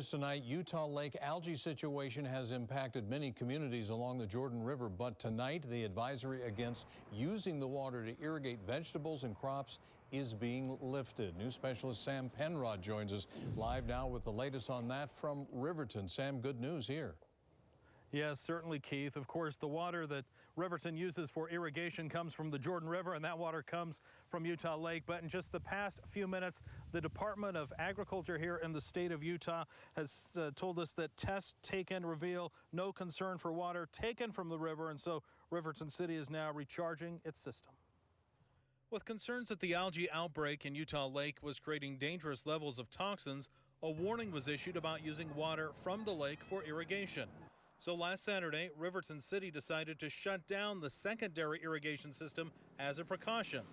Tonight, Utah Lake algae situation has impacted many communities along the Jordan River, but tonight the advisory against using the water to irrigate vegetables and crops is being lifted. News specialist Sam Penrod joins us live now with the latest on that from Riverton. Sam, good news here. Yes, certainly, Keith. Of course, the water that Riverton uses for irrigation comes from the Jordan River, and that water comes from Utah Lake. But in just the past few minutes, the Department of Agriculture here in the state of Utah has told us that tests taken reveal no concern for water taken from the river, and so Riverton City is now recharging its system. With concerns that the algae outbreak in Utah Lake was creating dangerous levels of toxins, a warning was issued about using water from the lake for irrigation. So last Saturday, Riverton City decided to shut down the secondary irrigation system as a precaution.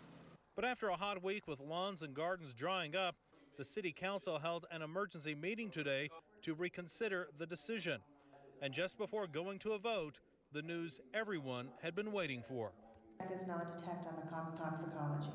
But after a hot week with lawns and gardens drying up, the city council held an emergency meeting today to reconsider the decision. And just before going to a vote, the news everyone had been waiting for. Is not detect on the toxicology.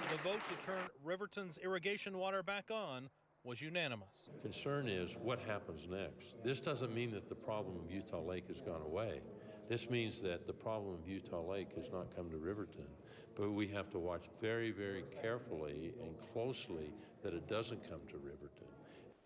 The vote to turn Riverton's irrigation water back on was unanimous. Concern is what happens next. This doesn't mean that the problem of Utah Lake has gone away. This means that the problem of Utah Lake has not come to Riverton. But we have to watch very, very carefully and closely that it doesn't come to Riverton.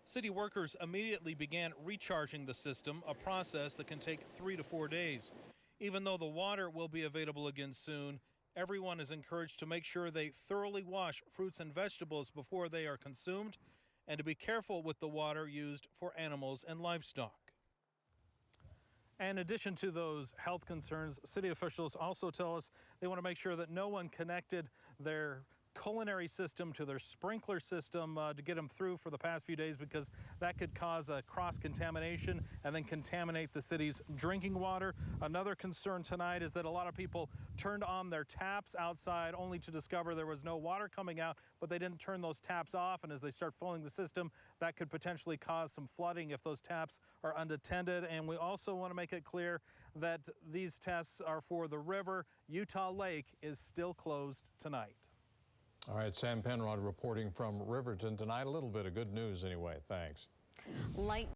City workers immediately began recharging the system, a process that can take 3 to 4 days. Even though the water will be available again soon, everyone is encouraged to make sure they thoroughly wash fruits and vegetables before they are consumed, and to be careful with the water used for animals and livestock. In addition to those health concerns, city officials also tell us they want to make sure that no one connected their culinary system to their sprinkler system to get them through for the past few days, because that could cause a cross-contamination and then contaminate the city's drinking water. Another concern tonight is that a lot of people turned on their taps outside only to discover there was no water coming out, but they didn't turn those taps off, and as they start filling the system, that could potentially cause some flooding if those taps are unattended. And we also want to make it clear that these tests are for the river. Utah Lake is still closed tonight. All right, Sam Penrod reporting from Riverton tonight. A little bit of good news anyway. Thanks. Light